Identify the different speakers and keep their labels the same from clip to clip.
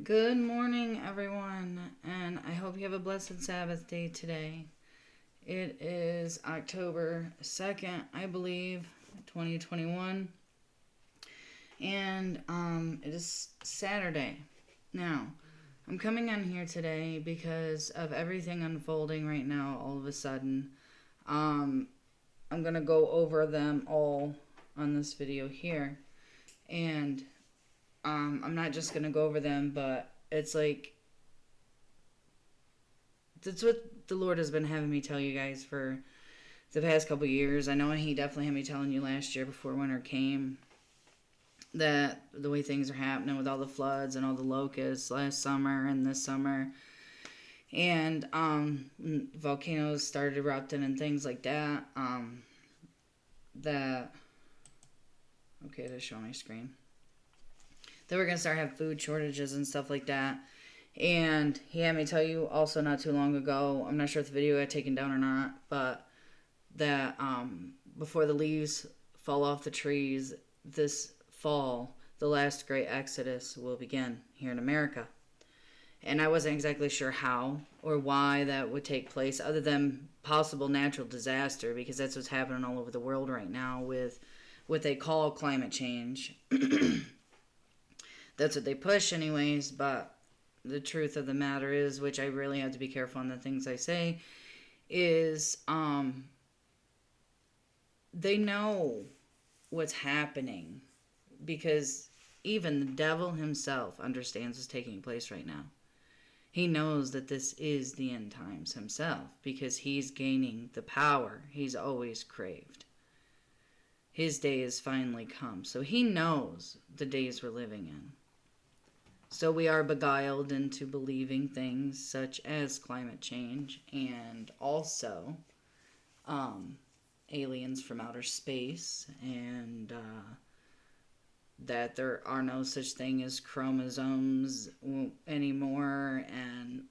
Speaker 1: Good morning, everyone, and I hope you have a blessed Sabbath day today. It is October 2nd, I believe, 2021, and it is Saturday. Now, I'm coming on here today because of everything unfolding right now all of a sudden. I'm going to go over them all on this video here, and I'm not just going to go over them, but it's like, that's what the Lord has been having me tell you guys for the past couple years. I know He definitely had me telling you last year before winter came that the way things are happening with all the floods and all the locusts last summer and this summer, and volcanoes started erupting and things like that. That okay, to show my screen. That we're gonna start having food shortages and stuff like that. And he had me tell you also not too long ago, I'm not sure if the video got taken down or not, but that before the leaves fall off the trees this fall, the last great exodus will begin here in America. And I wasn't exactly sure how or why that would take place, other than possible natural disaster, because that's what's happening all over the world right now with what they call climate change. That's what they push anyways, but the truth of the matter is, which I really have to be careful on the things I say, is they know what's happening, because even the devil himself understands what's taking place right now. He knows that this is the end times himself, because he's gaining the power he's always craved. His day has finally come, so he knows the days we're living in. So we are beguiled into believing things such as climate change, and also aliens from outer space, and that there are no such thing as chromosomes anymore, and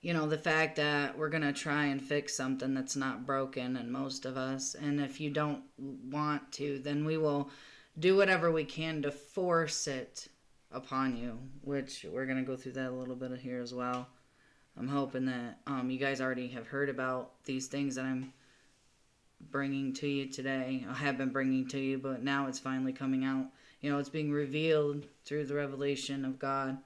Speaker 1: the fact that we're going to try and fix something that's not broken in most of us, and if you don't want to, then we will do whatever we can to force it upon you, which we're going to go through that a little bit here as well. I'm hoping that you guys already have heard about these things that I'm bringing to you today. I have been bringing to you, but now it's finally coming out. It's being revealed through the revelation of God.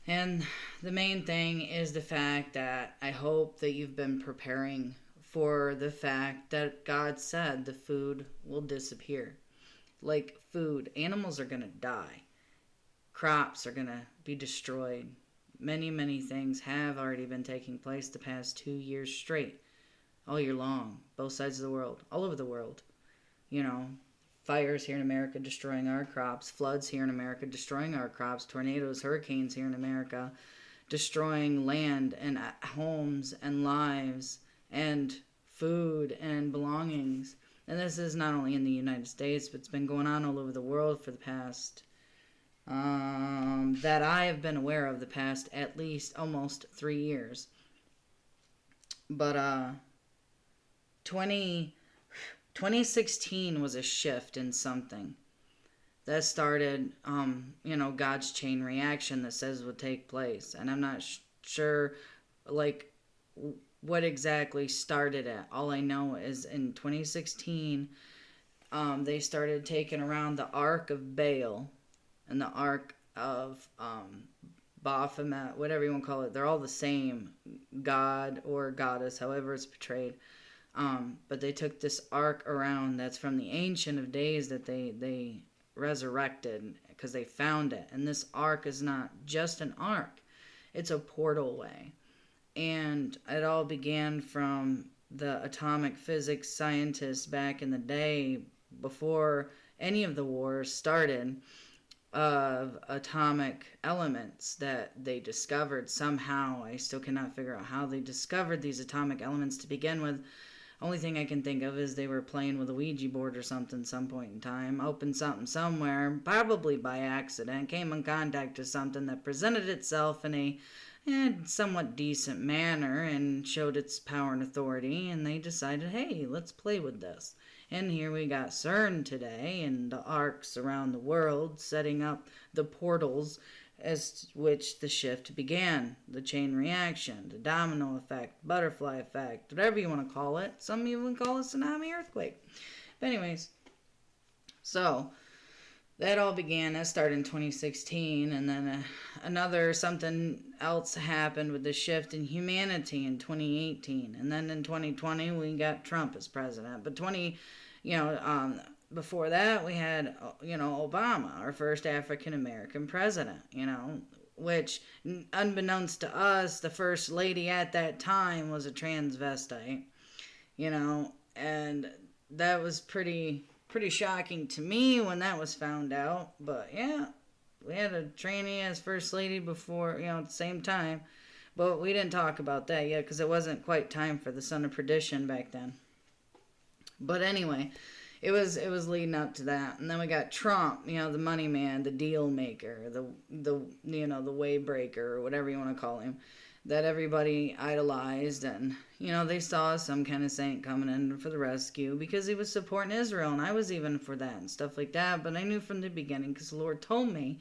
Speaker 1: And the main thing is the fact that I hope that you've been preparing for the fact that God said the food will disappear. Like food, animals are going to die. Crops are going to be destroyed. Many, many things have already been taking place the past 2 years straight. All year long. Both sides of the world. All over the world. Fires here in America destroying our crops. Floods here in America destroying our crops. Tornadoes, hurricanes here in America destroying land and homes and lives and food and belongings. And this is not only in the United States, but it's been going on all over the world for the past, that I have been aware of, the past at least almost 3 years. But 2016 was a shift in something. That started, God's chain reaction that says would take place. And I'm not sure, what exactly started it. All I know is in 2016, they started taking around the Ark of Baal and the Ark of Baphomet, whatever you want to call it. They're all the same god or goddess, however it's portrayed. But they took this ark around that's from the Ancient of Days that they resurrected because they found it. And this ark is not just an ark. It's a portal way. And it all began from the atomic physics scientists back in the day, before any of the wars started, of atomic elements that they discovered somehow. I still cannot figure out how they discovered these atomic elements to begin with. Only thing I can think of is they were playing with a Ouija board or something some point in time, opened something somewhere, probably by accident, came in contact with something that presented itself in a somewhat decent manner and showed its power and authority, and they decided, hey, let's play with this. And here we got CERN today and the arcs around the world setting up the portals as which the shift began. The chain reaction, the domino effect, butterfly effect, whatever you want to call it. Some even call it tsunami earthquake. But anyways, so that all began, that started in 2016, and then something else happened with the shift in humanity in 2018, and then in 2020 we got Trump as president. But before that we had Obama, our first African American president, which unbeknownst to us, the first lady at that time was a transvestite, and that was pretty shocking to me when that was found out. But yeah, we had a trainee as first lady before, at the same time. But we didn't talk about that yet because it wasn't quite time for the son of perdition back then. But anyway, it was leading up to that. And then we got Trump, the money man, the deal maker, the way breaker, or whatever you want to call him, that everybody idolized. And they saw some kind of saint coming in for the rescue because he was supporting Israel, and I was even for that and stuff like that. But I knew from the beginning, because the Lord told me,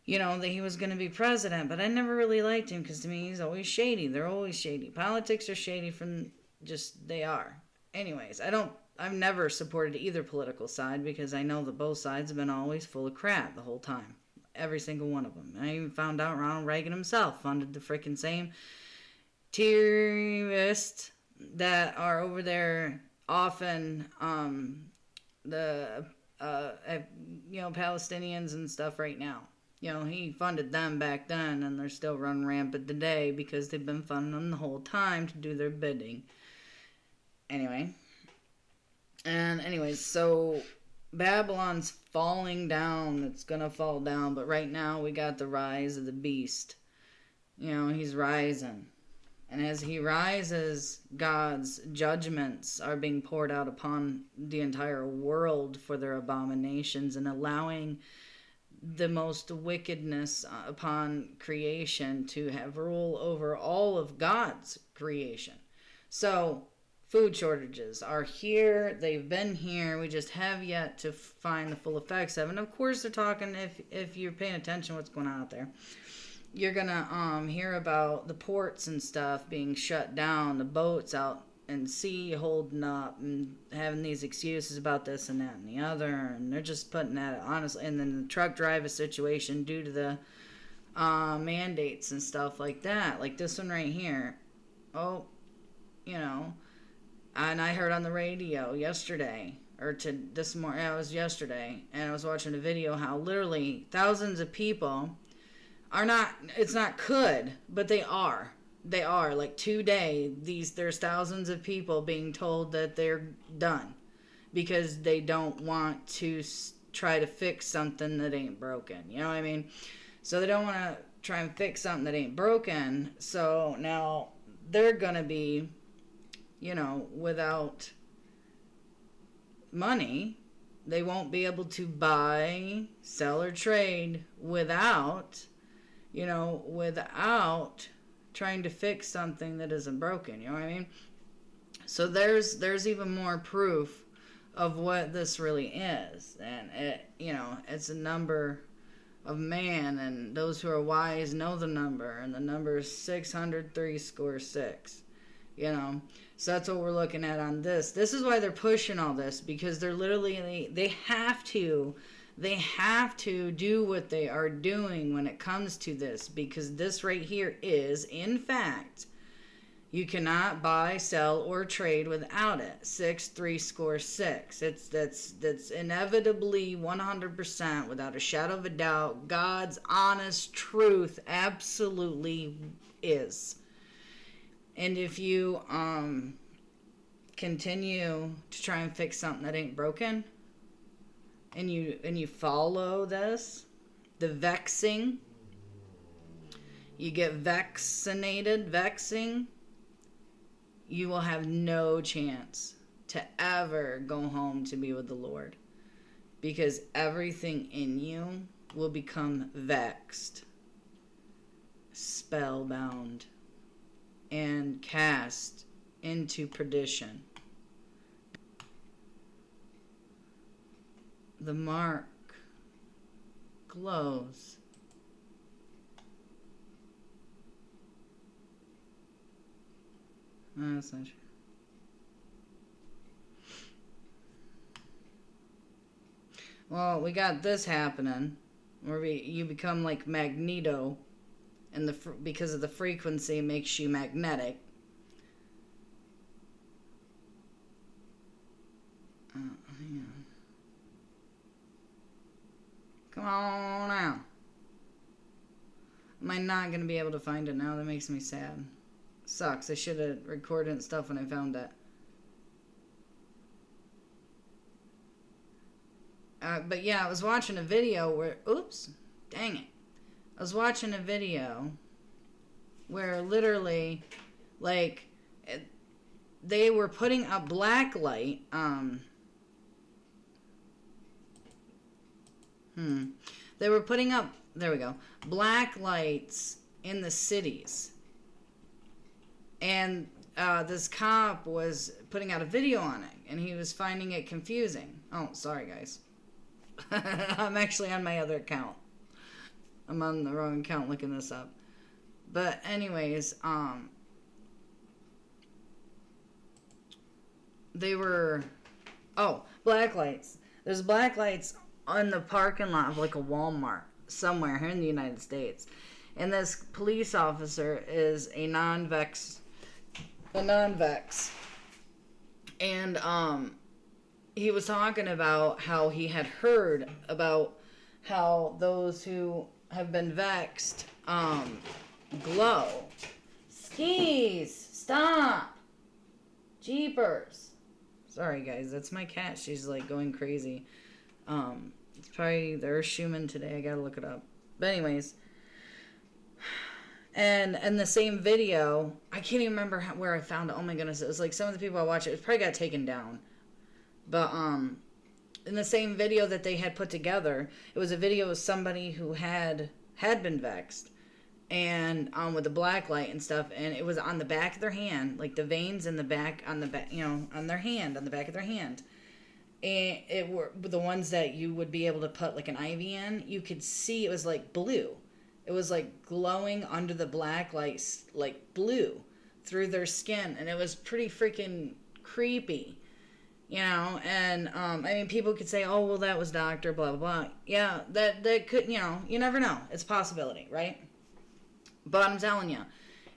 Speaker 1: that he was going to be president. But I never really liked him because to me he's always shady. They're always shady. Politics are shady they are. Anyways, I've never supported either political side because I know that both sides have been always full of crap the whole time. Every single one of them. And I even found out Ronald Reagan himself funded the freaking same terrorists that are over there often the Palestinians and stuff right now. He funded them back then, and they're still running rampant today because they've been funding them the whole time to do their bidding. Anyways, so Babylon's falling down. It's gonna fall down. But right now we got the rise of the beast. He's rising. And as he rises, God's judgments are being poured out upon the entire world for their abominations and allowing the most wickedness upon creation to have rule over all of God's creation. So food shortages are here. They've been here. We just have yet to find the full effects of it. And of course, they're talking, if you're paying attention to what's going on out there, you're going to hear about the ports and stuff being shut down, the boats out in sea holding up and having these excuses about this and that and the other. And they're just putting that, honestly. And then the truck driver situation due to the mandates and stuff like that. Like this one right here. And I heard on the radio yesterday, or to this morning, it was yesterday, and I was watching a video how literally thousands of people are not, it's not could, but they are. They are. Like today, there's thousands of people being told that they're done because they don't want to try to fix something that ain't broken. You know what I mean? So they don't want to try and fix something that ain't broken. So now they're going to be, without money. They won't be able to buy, sell, or trade without trying to fix something that isn't broken. You know what I mean? So there's even more proof of what this really is. And it's a number of man, and those who are wise know the number, and the number is 636. So that's what we're looking at on this. This is why they're pushing all this, because they're literally, they have to do what they are doing when it comes to this, because this right here is, in fact, you cannot buy, sell, or trade without it. 636. That's inevitably 100%, without a shadow of a doubt, God's honest truth absolutely is. And if you continue to try and fix something that ain't broken, and you follow this, the vexing, you get vexing, you will have no chance to ever go home to be with the Lord, because everything in you will become vexed, spellbound, and cast into perdition. The mark glows. No, that's not true. Well, we got this happening, where you become like Magneto, and because of the frequency makes you magnetic. Hang on. Come on now. Am I not going to be able to find it now? That makes me sad. Sucks. I should have recorded and stuff when I found it. But yeah, I was watching a video where... Oops. Dang it. I was watching a video where literally, like, they were putting a black light... They were putting up... There we go. Black lights in the cities. And this cop was putting out a video on it. And he was finding it confusing. Oh, sorry, guys. I'm actually on my other account. I'm on the wrong account looking this up. But anyways, they were... Oh, black lights. There's black lights on the parking lot of like a Walmart somewhere here in the United States. And this police officer is a non-vex. And he was talking about how he had heard about how those who have been vexed glow. Skis! Stop! Jeepers! Sorry guys, that's my cat. She's like going crazy. It's probably the Earth Schumann today. I gotta look it up. But anyways, and in the same video, I can't even remember where I found it. Oh my goodness, it was like some of the people I watched it probably got taken down. But in the same video that they had put together, it was a video of somebody who had been vexed, and with the black light and stuff, and it was on the back of their hand, like the veins in the back on the back, on their hand, on the back of their hand. And it were the ones that you would be able to put like an IV in. You could see it was like blue. It was like glowing under the black lights, like blue through their skin, and it was pretty freaking creepy, And I mean, people could say, "Oh, well, that was doctor, blah blah blah." Yeah, that could, you never know. It's a possibility, right? But I'm telling you,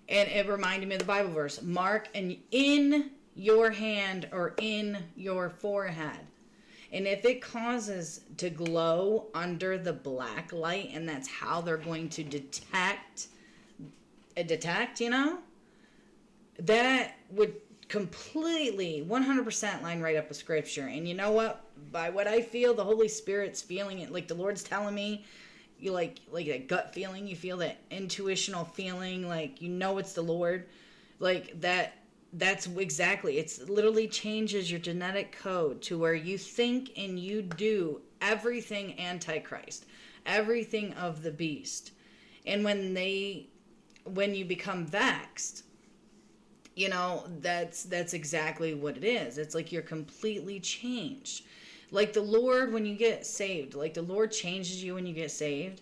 Speaker 1: and it reminded me of the Bible verse: "Mark and in your hand or in your forehead." And if it causes to glow under the black light, and that's how they're going to detect, that would completely 100% line right up with scripture. And you know what? By what I feel, the Holy Spirit's feeling it, like the Lord's telling me, you like that gut feeling, you feel that intuitional feeling, like it's the Lord, like that. That's exactly, it's literally changes your genetic code to where you think and you do everything Antichrist, everything of the beast. And when you become vexed, that's exactly what it is. It's like you're completely changed. Like the Lord, when you get saved, like the Lord changes you when you get saved.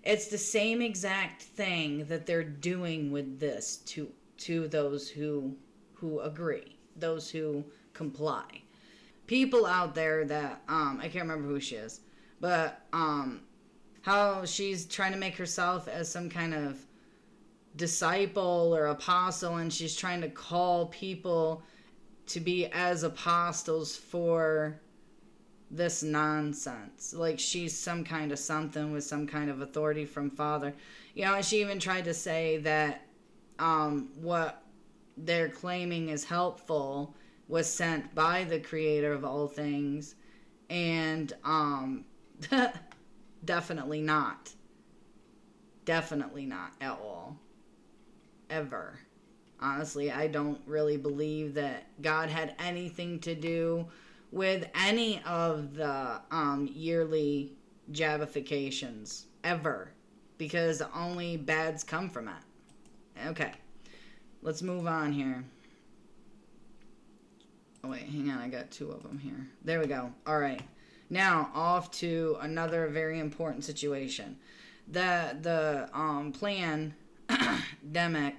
Speaker 1: It's the same exact thing that they're doing with this to those who agree, those who comply. People out there that, I can't remember who she is, but how she's trying to make herself as some kind of disciple or apostle, and she's trying to call people to be as apostles for this nonsense. Like she's some kind of something with some kind of authority from Father. And she even tried to say that what they're claiming is helpful was sent by the creator of all things, and definitely not at all, ever. Honestly, I don't really believe that God had anything to do with any of the yearly jabifications ever, because only bads come from it. Okay. Let's move on here. Oh, wait, hang on. I got two of them here. There we go. All right. Now, off to another very important situation. The plan, Demic,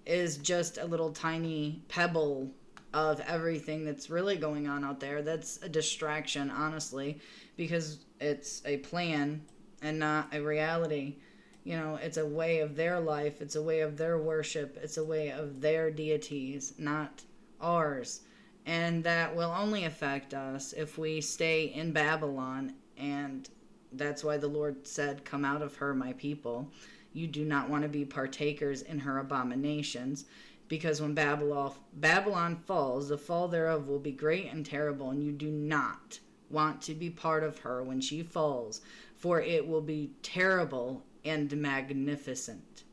Speaker 1: is just a little tiny pebble of everything that's really going on out there. That's a distraction, honestly, because it's a plan and not a reality. You know, it's a way of their life, it's a way of their worship, it's a way of their deities, not ours. And that will only affect us if we stay in Babylon. And that's why the Lord said, "Come out of her, my people." You do not want to be partakers in her abominations, because when Babylon falls, the fall thereof will be great and terrible, and you do not want to be part of her when she falls, for it will be terrible and magnificent.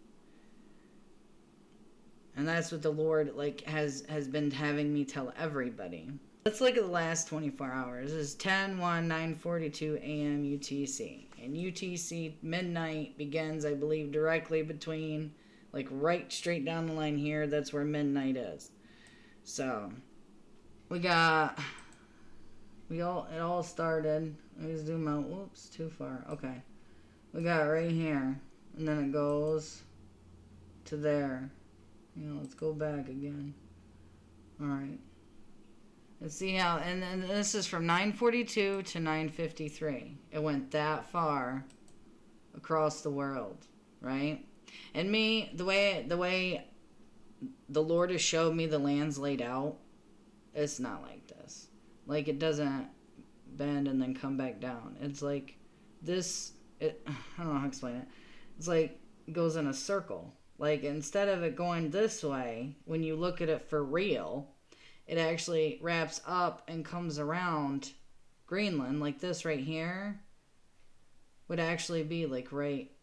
Speaker 1: And that's what the Lord has been having me tell everybody. Let's look at the last 24 hours. This is 10/1/9:42 a.m. UTC. And UTC midnight begins, I believe, directly between, right straight down the line here. That's where midnight is. So, it all started. Let me zoom out. Whoops, too far. Okay. We got right here. And then it goes to there. Let's go back again. Alright. Let's see how, and this is from 9:42 to 9:53. It went that far across the world, right? And me, the way the Lord has showed me the land's laid out, it's not like this. It doesn't bend and then come back down. It's like this, I don't know how to explain it. It's like it goes in a circle. Instead of it going this way, when you look at it for real, it actually wraps up and comes around Greenland. Like this right here would actually be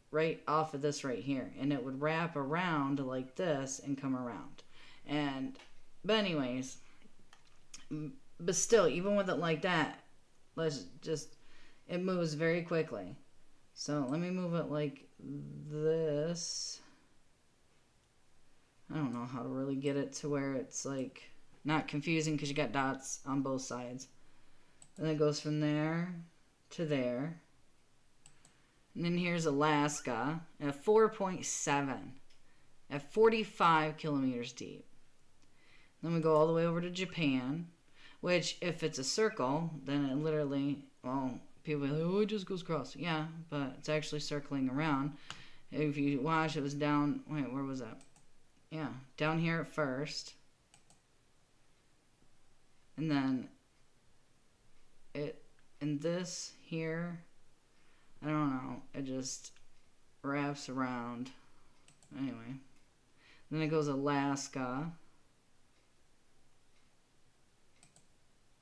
Speaker 1: right off of this right here. And it would wrap around like this and come around. But anyways, but still, even with it like that, it moves very quickly. So let me move it like this. I don't know how to really get it to where it's not confusing, because you got dots on both sides. And it goes from there to there. And then here's Alaska at 4.7 at 45 kilometers deep. Then we go all the way over to Japan, which if it's a circle, then it literally, people are like, oh, it just goes across. Yeah, but it's actually circling around. If you watch, it was down, wait, where was that? Yeah, down here at first. And then this here, I don't know, it just wraps around. Anyway. Then it goes Alaska.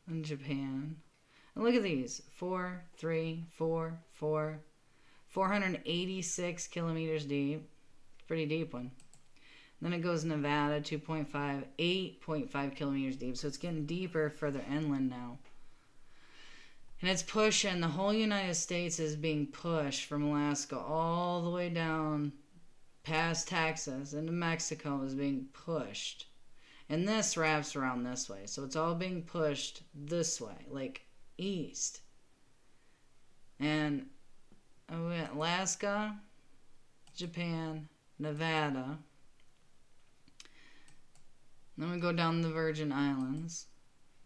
Speaker 1: And Japan. And look at these. 4, 3, 4, 4. 486 kilometers deep. Pretty deep one. Then it goes Nevada, 2.5, 8.5 kilometers deep. So it's getting deeper, further inland now. And it's pushing, the whole United States is being pushed from Alaska all the way down past Texas into Mexico is being pushed. And this wraps around this way. So it's all being pushed this way, east. And we went Alaska, Japan, Nevada. Then we go down the Virgin Islands.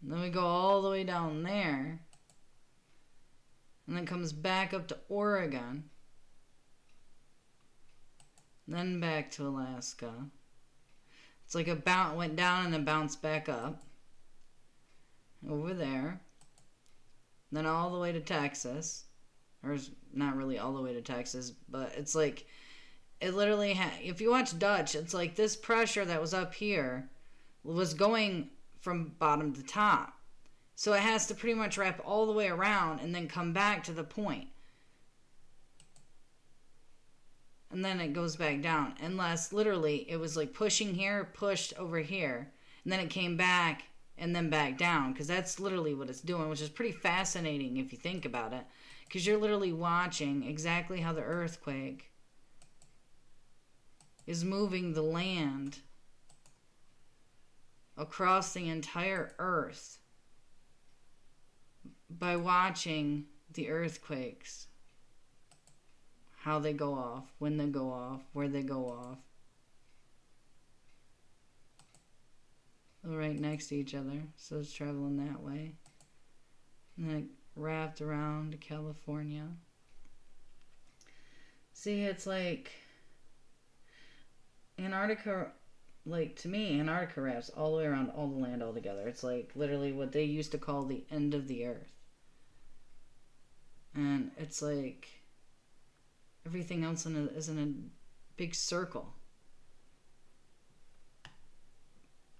Speaker 1: Then we go all the way down there. And then comes back up to Oregon. Then back to Alaska. It's like went down and then bounced back up. Over there. Then all the way to Texas. Or not really all the way to Texas, but it's it literally, if you watch Dutch, it's like this pressure that was up here was going from bottom to top. So it has to pretty much wrap all the way around and then come back to the point. And then it goes back down. Unless literally it was pushing here, pushed over here. And then it came back and then back down. Because that's literally what it's doing, which is pretty fascinating if you think about it. Because you're literally watching exactly how the earthquake is moving the land across the entire earth by watching the earthquakes, how they go off, when they go off, where they go off. They're right next to each other, so it's traveling that way. And then it wrapped around to California. See, it's like Antarctica, like to me, Antarctica wraps all the way around all the land altogether. It's like literally what they used to call the end of the earth. And it's like everything else is in a big circle.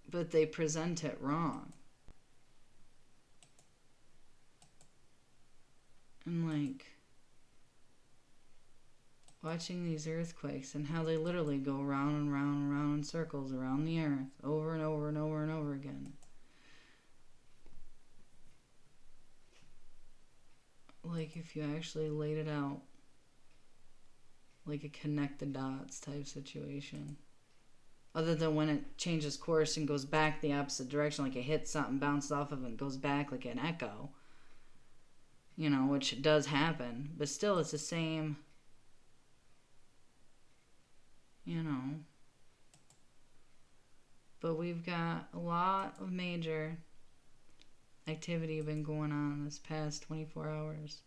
Speaker 1: But they present it wrong. And like watching these earthquakes and how they literally go round and round and round in circles around the earth over and over and over and over again. Like if you actually laid it out like a connect the dots type situation. Other than when it changes course and goes back the opposite direction, like it hits something, bounces off of it, and goes back like an echo. You know, which does happen. But still, it's the same, you know. But we've got a lot of major activity been going on this past 24 hours.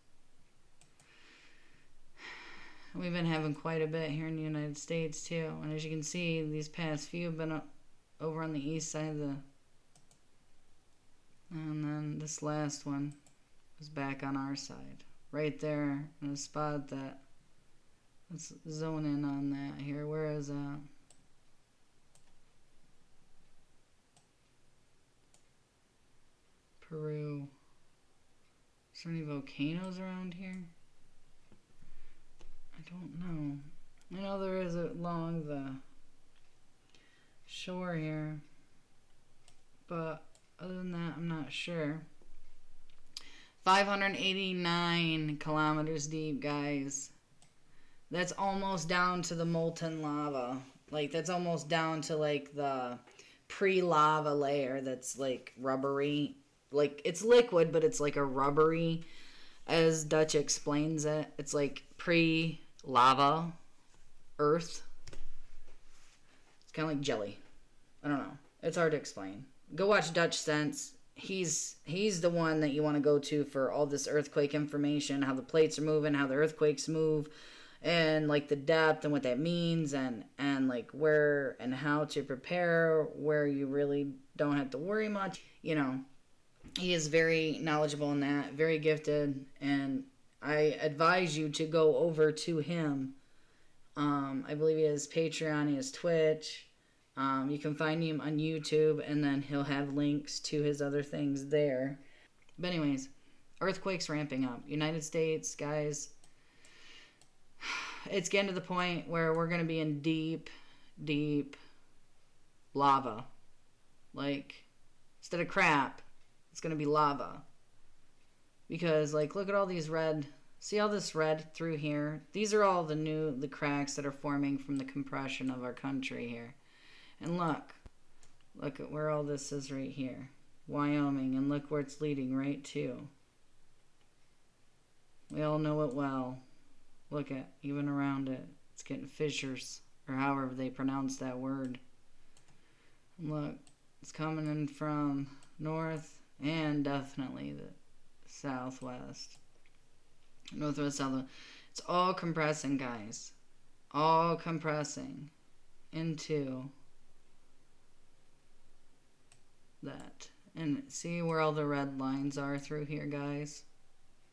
Speaker 1: We've been having quite a bit here in the United States, too. And as you can see, these past few have been over on the east side of the... And then this last one was back on our side. Right there in a spot that... Let's zone in on that here. Where is that? Peru. Is there any volcanoes around here? I don't know. I know there is along the shore here, but other than that, I'm not sure. 589 kilometers deep, guys. That's almost down to the molten lava. Like, that's almost down to, like, the pre-lava layer that's, like, rubbery. Like, it's liquid, but it's, like, a rubbery, as Dutch explains it. It's, like, pre-lava earth. It's kind of like jelly. I don't know. It's hard to explain. Go watch Dutch Sense. He's the one that you want to go to for all this earthquake information, how the plates are moving, how the earthquakes move, and like the depth and what that means, and like where and how to prepare, where you really don't have to worry much. You know, he is very knowledgeable in that, very gifted, and I advise you to go over to him. I believe he has Patreon, he has Twitch. You can find him on YouTube, and then he'll have links to his other things there. But anyways, earthquakes ramping up. United States, guys, it's getting to the point where we're going to be in deep, deep lava. Like, instead of crap, it's going to be lava. Because, like, look at all these red... See all this red through here? These are all the cracks that are forming from the compression of our country here. And look at where all this is right here. Wyoming, and look where it's leading right to. We all know it well. Look at, even around it, it's getting fissures, or however they pronounce that word. And look, it's coming in from north and definitely the southwest. Northwest, southwest. It's all compressing, guys. All compressing into that. And see where all the red lines are through here, guys?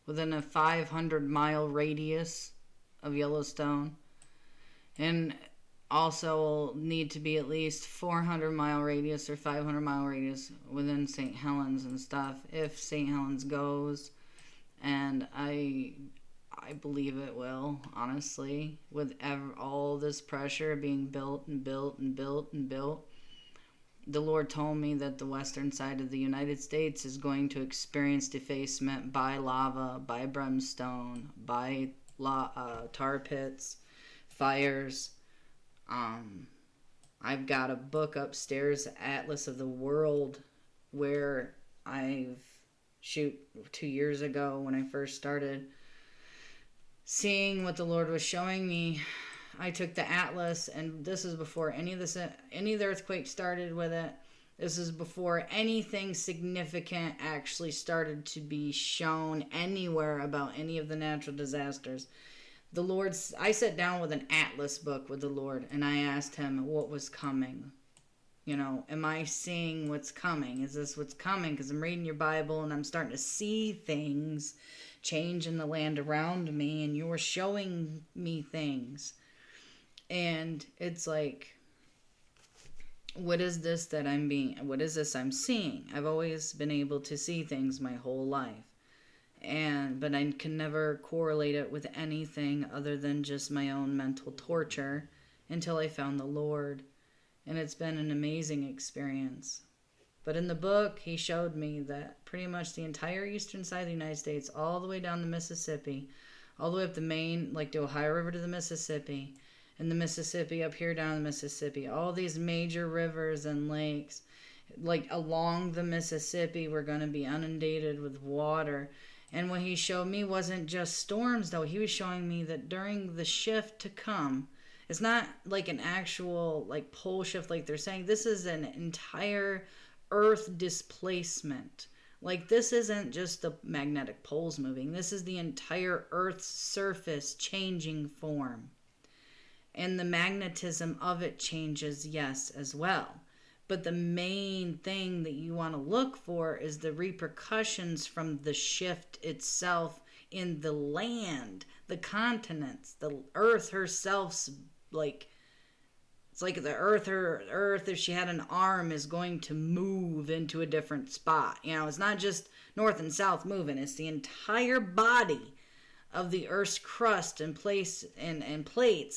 Speaker 1: Within a 500-mile radius of Yellowstone. And also will need to be at least 400-mile radius or 500-mile radius within St. Helens and stuff, if St. Helens goes. And I believe it will, honestly, with all this pressure being built and built and built and built. The Lord told me that the western side of the United States is going to experience defacement by lava, by brimstone, by tar pits, fires. I've got a book upstairs, Atlas of the World, where I've 2 years ago when I first started seeing what the Lord was showing me. I took the atlas, and this is before any of the earthquake started with it. This is before anything significant actually started to be shown anywhere about any of the natural disasters. I sat down with an atlas book with the Lord, and I asked him what was coming. Am I seeing what's coming? Is this what's coming? Because I'm reading your Bible, and I'm starting to see things change in the land around me, and you're showing me things. And it's like, what is this I'm seeing? I've always been able to see things my whole life. But I can never correlate it with anything other than just my own mental torture until I found the Lord. And it's been an amazing experience. But in the book, he showed me that pretty much the entire eastern side of the United States, all the way down the Mississippi, all the way up the Main, like the Ohio River to the Mississippi, and the Mississippi up here down the Mississippi, all these major rivers and lakes, like along the Mississippi, were going to be inundated with water. And what he showed me wasn't just storms, though. He was showing me that during the shift to come, it's not like an actual like pole shift like they're saying. This is an entire earth displacement. Like, this isn't just the magnetic poles moving. This is the entire earth's surface changing form. And the magnetism of it changes, yes, as well. But the main thing that you want to look for is the repercussions from the shift itself in the land, the continents, the earth herself's like, it's like the earth, if she had an arm, is going to move into a different spot. It's not just north and south moving. It's the entire body of the earth's crust and plates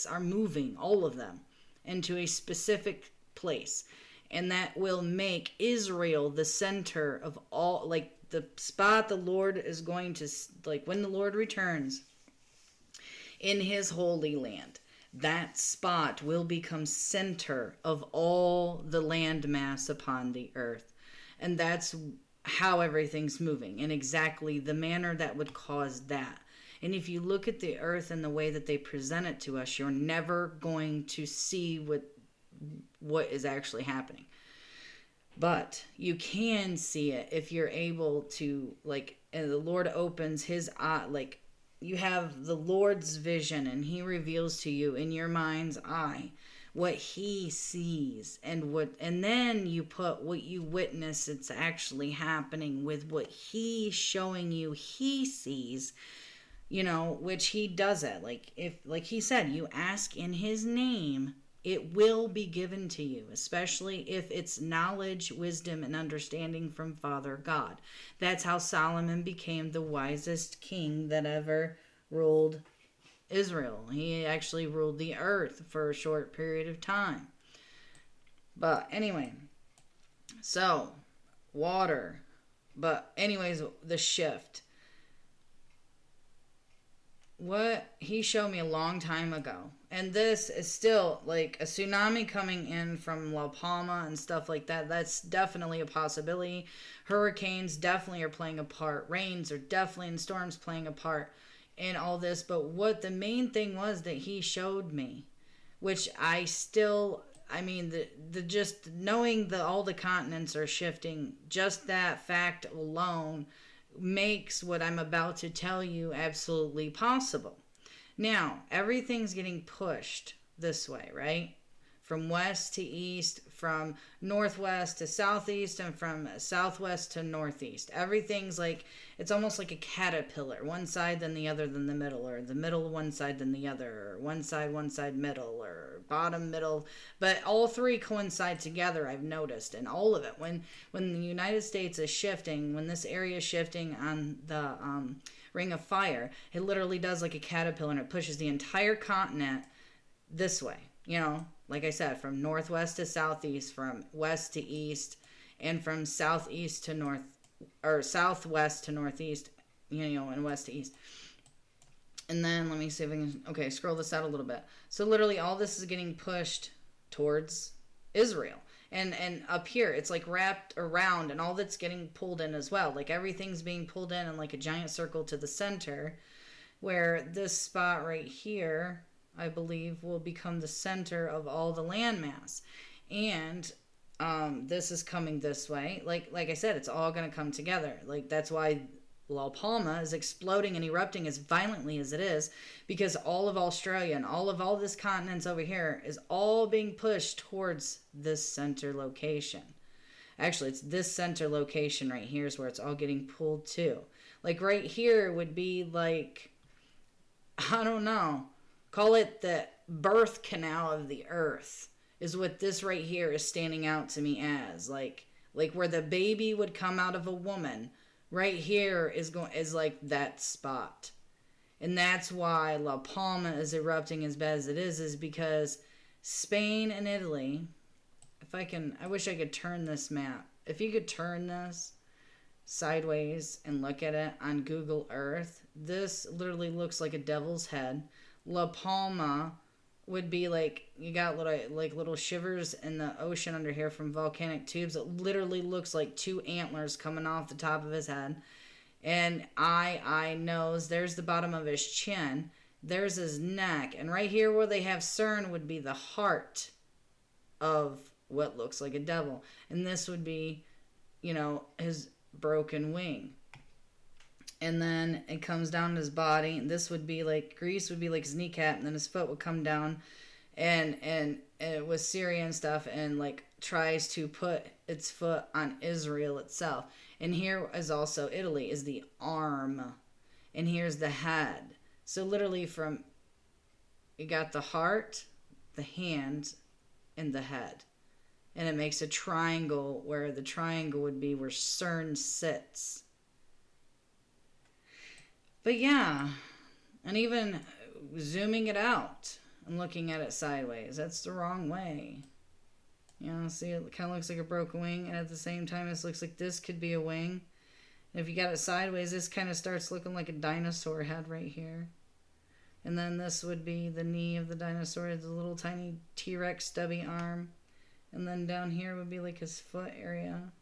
Speaker 1: are moving, all of them, into a specific place. And that will make Israel the center of all, like the spot the Lord is going to, like when the Lord returns in his holy land. That spot will become center of all the landmass upon the earth. And that's how everything's moving, and exactly the manner that would cause that. And if you look at the earth and the way that they present it to us, you're never going to see what is actually happening. But you can see it if you're able to, like, and the Lord opens his eye, like, you have the Lord's vision, and he reveals to you in your mind's eye what he sees, and then you put what you witness it's actually happening with what he's showing you he sees, which he does it. Like he said, you ask in his name, it will be given to you, especially if it's knowledge, wisdom, and understanding from Father God. That's how Solomon became the wisest king that ever ruled Israel. He actually ruled the earth for a short period of time. But anyway, so water. But anyways, the shift. What he showed me a long time ago, and this is still like a tsunami coming in from La Palma and stuff like that. That's definitely a possibility. Hurricanes definitely are playing a part. Rains are definitely, and storms playing a part in all this. But what the main thing was that he showed me, which the just knowing that all the continents are shifting, just that fact alone makes what I'm about to tell you absolutely possible. Now, everything's getting pushed this way, right? From west to east, from northwest to southeast, and from southwest to northeast. Everything's like, it's almost like a caterpillar. One side, then the other, then the middle, or the middle, one side, then the other, or one side, middle, or bottom, middle. But all three coincide together, I've noticed, and all of it. When the United States is shifting, when this area is shifting on the Ring of Fire, it literally does like a caterpillar, and it pushes the entire continent this way, like I said, from northwest to southeast, from west to east, and from southeast to north, or southwest to northeast, and west to east. And then let me see if I can, scroll this out a little bit. So literally all this is getting pushed towards Israel. And up here it's like wrapped around, and all that's getting pulled in as well. Like everything's being pulled in like a giant circle to the center, where this spot right here, I believe, will become the center of all the landmass. And this is coming this way. Like I said, it's all going to come together. Like that's why La Palma is exploding and erupting as violently as it is, because all of Australia and all this continents over here is all being pushed towards this center location. Actually, it's this center location right here is where it's all getting pulled to. Like right here would be like, I don't know, call it the birth canal of the earth, is what this right here is standing out to me as. Like where the baby would come out of a woman, right here is like that spot. And that's why La Palma is erupting as bad as it is because Spain and Italy, I wish I could turn this map. If you could turn this sideways and look at it on Google Earth, this literally looks like a devil's head. La Palma would be like, you got little shivers in the ocean under here from volcanic tubes. It literally looks like two antlers coming off the top of his head. And eye, nose, there's the bottom of his chin. There's his neck. And right here where they have CERN would be the heart of what looks like a devil. And this would be, his broken wing. And then it comes down his body. And this would be like, Greece would be like his kneecap. And then his foot would come down. And it was Syria and stuff. And like tries to put its foot on Israel itself. And here is also Italy, is the arm. And here's the head. So literally you got the heart, the hand, and the head. And it makes a triangle where the triangle would be where CERN sits. But yeah, and even zooming it out and looking at it sideways, that's the wrong way. See, it kind of looks like a broken wing, and at the same time, this looks like this could be a wing. And if you got it sideways, this kind of starts looking like a dinosaur head right here. And then this would be the knee of the dinosaur, the little tiny T-Rex stubby arm. And then down here would be like his foot area.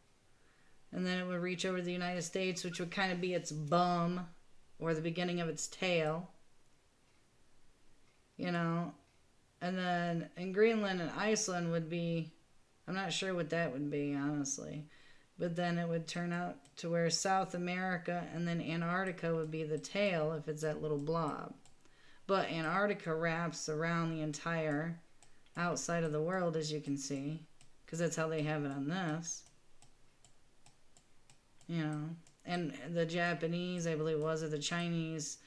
Speaker 1: And then it would reach over the United States, which would kind of be its bum, or the beginning of its tail. And then in Greenland and Iceland would be, I'm not sure what that would be, honestly. But then it would turn out to where South America and then Antarctica would be the tail if it's that little blob. But Antarctica wraps around the entire outside of the world, as you can see, because that's how they have it on this. And the Japanese, I believe it was, or the Chinese,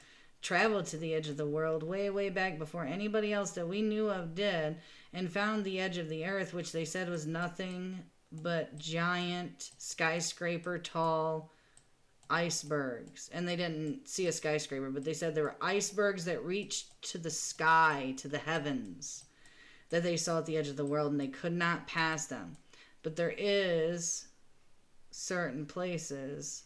Speaker 1: traveled to the edge of the world way, way back before anybody else that we knew of did, and found the edge of the earth, which they said was nothing but giant, skyscraper tall icebergs. And they didn't see a skyscraper, but they said there were icebergs that reached to the sky, to the heavens, that they saw at the edge of the world, and they could not pass them. But there is certain places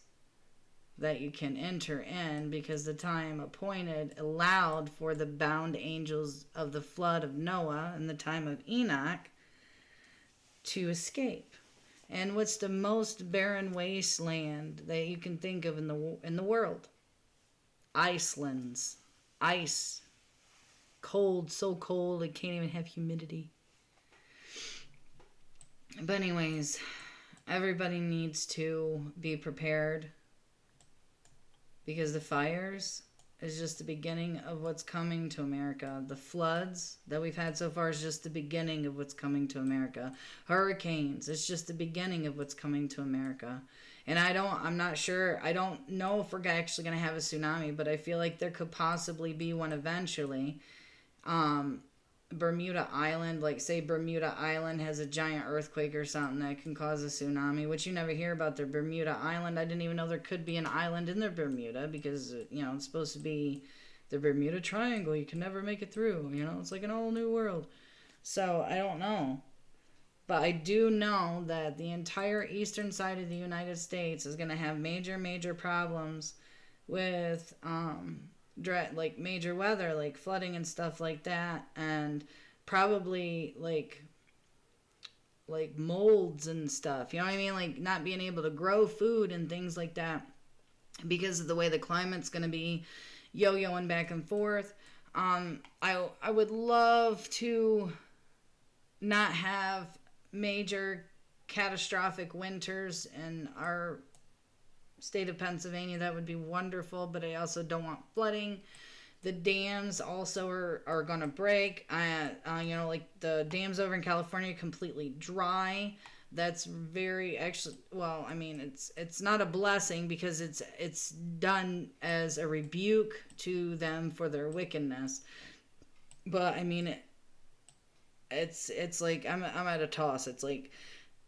Speaker 1: that you can enter in, because the time appointed allowed for the bound angels of the flood of Noah and the time of Enoch to escape. And what's the most barren wasteland that you can think of in the world? Iceland's ice. Cold, so cold it can't even have humidity. But anyways, everybody needs to be prepared, because the fires is just the beginning of what's coming to America. The floods that we've had so far is just the beginning of what's coming to America. Hurricanes, it's just the beginning of what's coming to America. And I'm not sure, I don't know if we're actually going to have a tsunami, but I feel like there could possibly be one eventually. Bermuda Island, like say Bermuda Island has a giant earthquake or something that can cause a tsunami, which you never hear about their Bermuda Island. I didn't even know there could be an island in their Bermuda, because it's supposed to be the Bermuda Triangle. You can never make it through. It's like an all new world. So I don't know, but I do know that the entire eastern side of the United States is going to have major problems with like major weather, like flooding and stuff like that, and probably like like molds and stuff. You know what I mean? Like not being able to grow food and things like that because of the way the climate's going to be yo-yoing back and forth. I would love to not have major catastrophic winters in our state of Pennsylvania. That would be wonderful, but I also don't want flooding. The dams also are going to break. Like the dams over in California completely dry. That's very actually, well, I mean, it's not a blessing because it's done as a rebuke to them for their wickedness. But I mean, it's like I'm at a toss. It's like,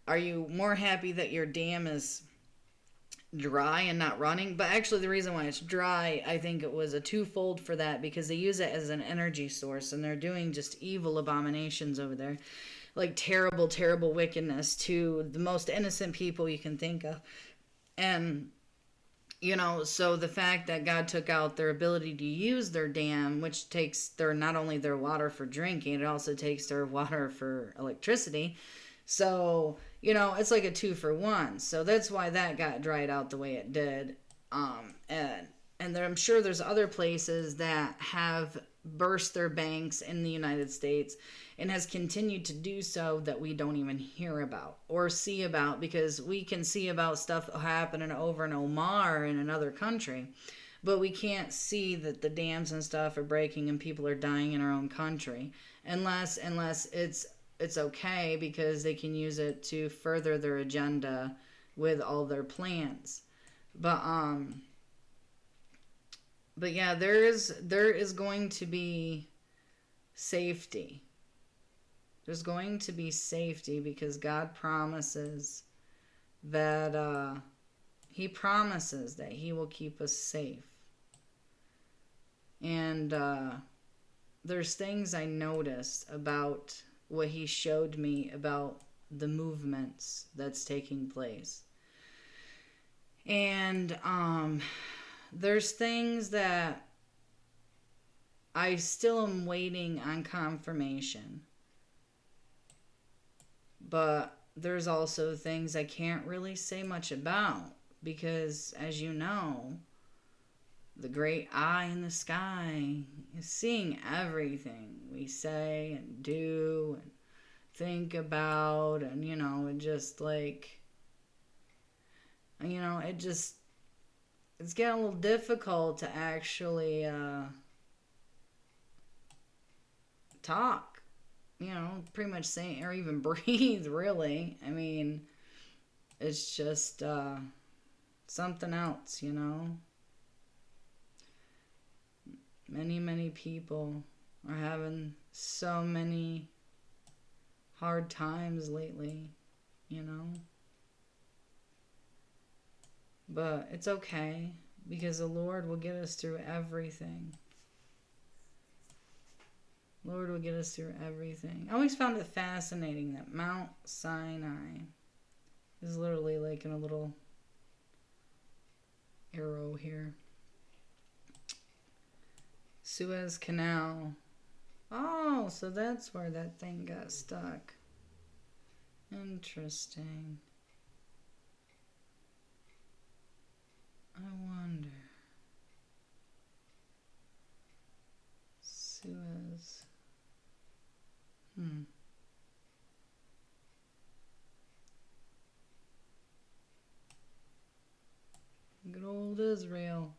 Speaker 1: are you more happy that your dam is dry and not running? But actually the reason why it's dry, I think it was a twofold for that, because they use it as an energy source and they're doing just evil abominations over there, like terrible, terrible wickedness to the most innocent people you can think of. And so the fact that God took out their ability to use their dam, which takes their not only their water for drinking, it also takes their water for electricity. So, it's like a 2-for-1. So that's why that got dried out the way it did. And I'm sure there's other places that have burst their banks in the United States and has continued to do so that we don't even hear about or see about, because we can see about stuff happening over in Omar in another country, but we can't see that the dams and stuff are breaking and people are dying in our own country unless it's okay, because they can use it to further their agenda with all their plans. But yeah, there is going to be safety. There's going to be safety because God promises that He promises that He will keep us safe. And there's things I noticed about what He showed me about the movements that's taking place. And there's things that I still am waiting on confirmation. But there's also things I can't really say much about because, as you know, the great eye in the sky is seeing everything we say and do and think about, and it just like, it's getting a little difficult to actually talk, pretty much saying, or even breathe, really. I mean, it's just something else, Many, many people are having so many hard times lately, But it's okay, because the Lord will get us through everything. Lord will get us through everything. I always found it fascinating that Mount Sinai is literally like in a little arrow here. Suez Canal. Oh, so that's where that thing got stuck. Interesting. I wonder. Suez. Good old Israel.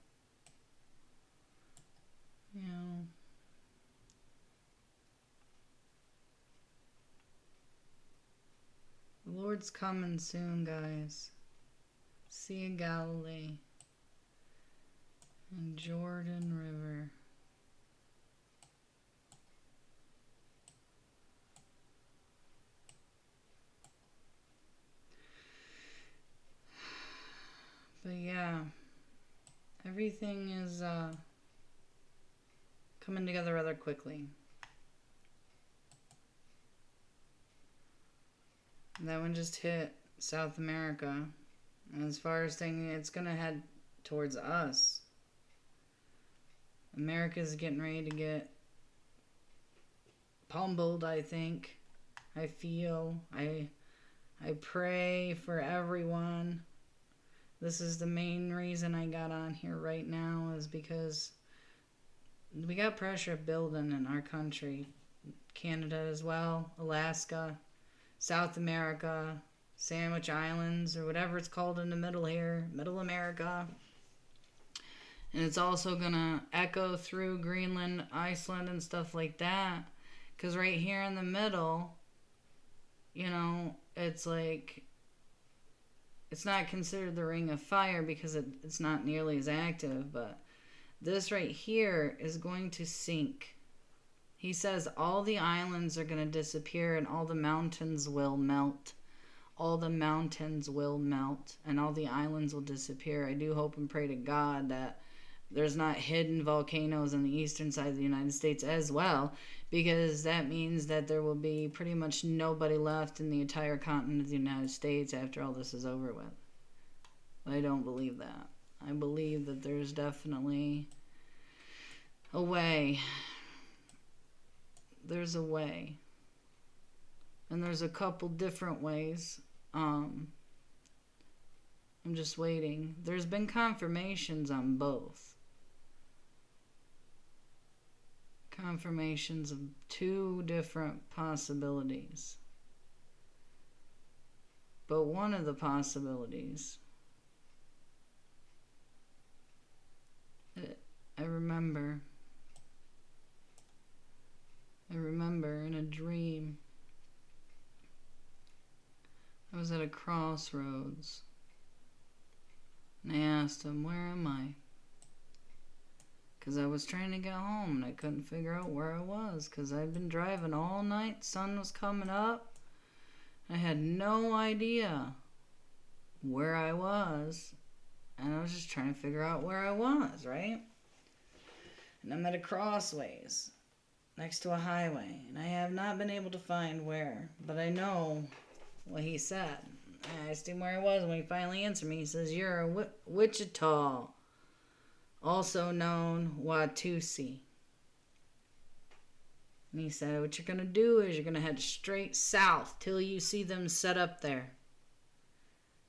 Speaker 1: The Lord's coming soon, guys. Sea of Galilee and Jordan River. But yeah, everything is coming together rather quickly. That one just hit South America. And as far as thinking, it's going to head towards us. America's getting ready to get pummeled, I think. I feel. I pray for everyone. This is the main reason I got on here right now, is because we got pressure building in our country. Canada as well, Alaska, South America, Sandwich Islands, or whatever it's called in the middle here, Middle America. And it's also going to echo through Greenland, Iceland, and stuff like that. Because right here in the middle, you know, it's like, it's not considered the Ring of Fire because it's not nearly as active, but this right here is going to sink. He says all the islands are going to disappear and all the mountains will melt. All the mountains will melt and all the islands will disappear. I do hope and pray to God that there's not hidden volcanoes on the eastern side of the United States as well, because that means that there will be pretty much nobody left in the entire continent of the United States after all this is over with. I don't believe that. I believe that there's definitely a way. There's a way. And there's a couple different ways. I'm just waiting. There's been confirmations on both. Confirmations of two different possibilities. But one of the possibilities, I remember in a dream, I was at a crossroads, and I asked him, where am I? Because I was trying to get home, and I couldn't figure out where I was, because I'd been driving all night, sun was coming up, I had no idea where I was, and I was just trying to figure out where I was, right? And I'm at a crossways, next to a highway, and I have not been able to find where, but I know what he said. I asked him where I was, and when he finally answered me, he says, you're a Wichita, also known Watusi. And he said, what you're going to do is you're going to head straight south till you see them set up there.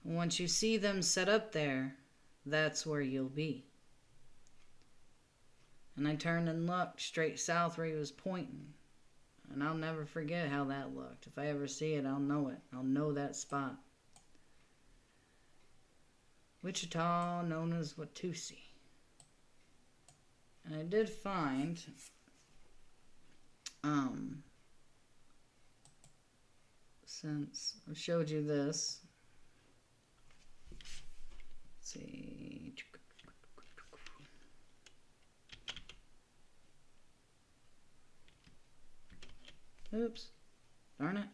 Speaker 1: And once you see them set up there, that's where you'll be. And I turned and looked straight south where he was pointing. And I'll never forget how that looked. If I ever see it, I'll know it. I'll know that spot. Wichita, known as Watusi. And I did find, since I showed you this, let's see. Oops. Darn it.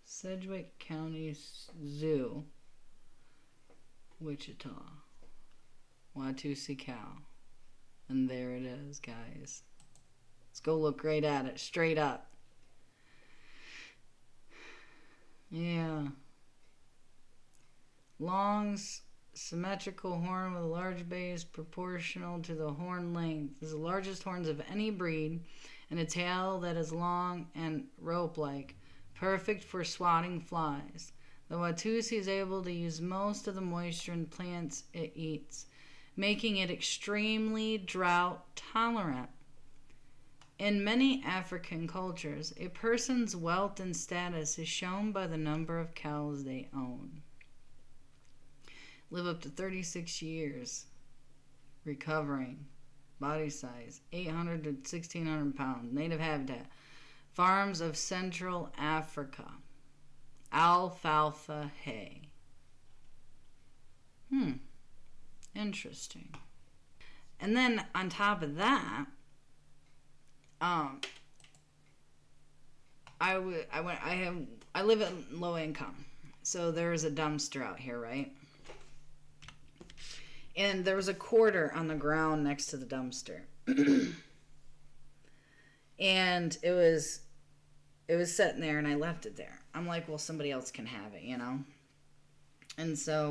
Speaker 1: Sedgwick County Zoo, Wichita, Watusi Cow. And there it is, guys. Let's go look right at it, straight up. Yeah. Long, symmetrical horn with a large base proportional to the horn length. This is the largest horns of any breed, and a tail that is long and rope-like, perfect for swatting flies. The Watusi is able to use most of the moisture in plants it eats, making it extremely drought tolerant. In many African cultures, a person's wealth and status is shown by the number of cows they own. Live up to 36 years, recovering, body size 800 to 1,600 pounds, native habitat, farms of Central Africa, alfalfa hay. Interesting. And then on top of that, I live at low income, so there's a dumpster out here, right? And there was a quarter on the ground next to the dumpster. And it was sitting there, and I left it there. I'm like, well, somebody else can have it, you know? And so,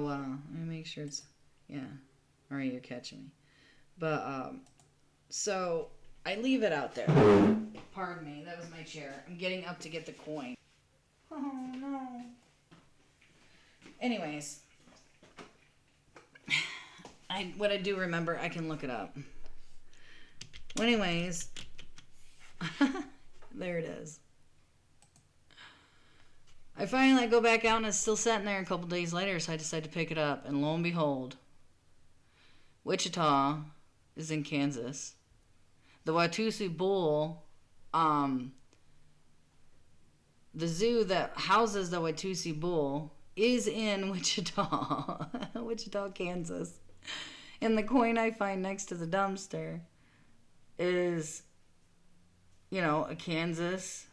Speaker 1: let me make sure it's, yeah. Or you're catching me. But, so I leave it out there. Pardon me, that was my chair. I'm getting up to get the coin. Oh, no. Anyways. What I do remember, I can look it up. Well, anyways. There it is. I finally go back out and it's still sitting there a couple days later, so I decide to pick it up. And lo and behold, Wichita is in Kansas. The Watusi Bull, the zoo that houses the Watusi Bull is in Wichita, Wichita, Kansas. And the coin I find next to the dumpster is, you know, a Kansas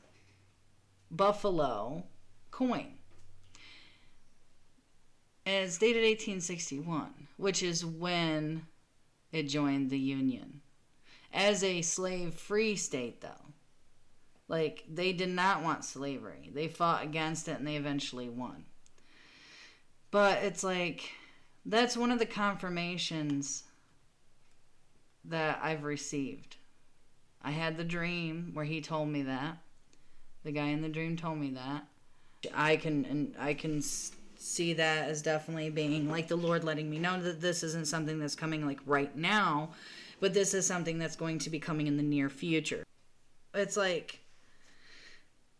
Speaker 1: buffalo coin. And it's dated 1861, which is when it joined the Union. As a slave-free state, though. Like, they did not want slavery. They fought against it, and they eventually won. But it's like, that's one of the confirmations that I've received. I had the dream where he told me that. The guy in the dream told me that. I can see that as definitely being like the Lord letting me know that this isn't something that's coming like right now, but this is something that's going to be coming in the near future. It's like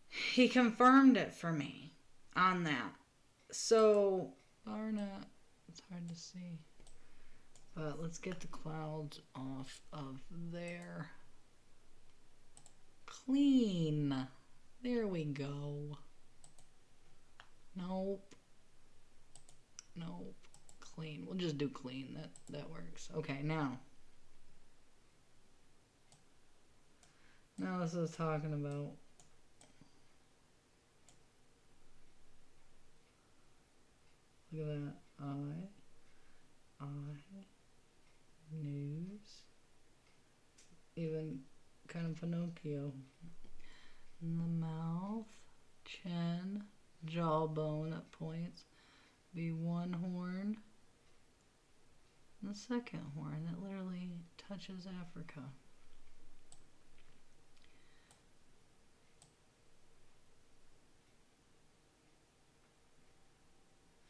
Speaker 1: he confirmed it for me on that. So, darn it, it's hard to see. But let's get the clouds off of there. Clean. There we go. Nope. Clean. We'll just do clean. That works. Okay, now. Now this is talking about look at that. I news. Even kind of Pinocchio. In the mouth, chin, jawbone at points. Be one horn. And the second horn that literally touches Africa.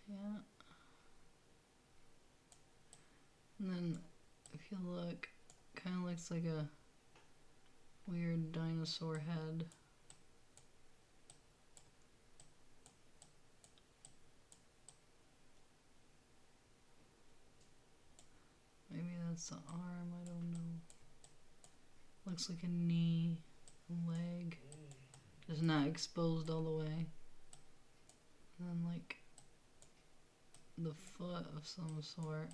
Speaker 1: Yeah. And then if you look, kind of looks like a weird dinosaur head. Maybe that's the arm, I don't know. Looks like a knee, a leg. Just not exposed all the way. And then like the foot of some sort.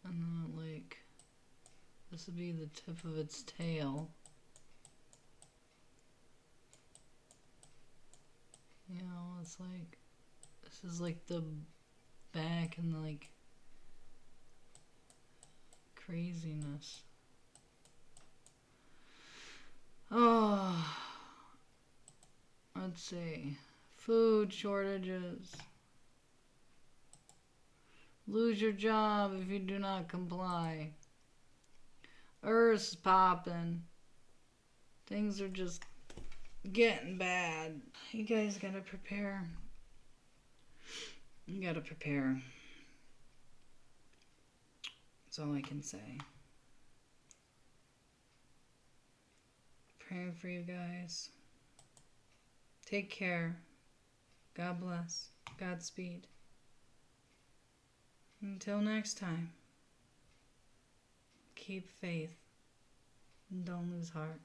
Speaker 1: And then like, this would be the tip of its tail. You know, it's like, this is like the back and like craziness. Oh, let's see. Food shortages. Lose your job if you do not comply. Earth's popping. Things are just getting bad. You guys gotta prepare. You gotta prepare. That's all I can say. Praying for you guys. Take care. God bless. Godspeed. Until next time, keep faith and don't lose heart.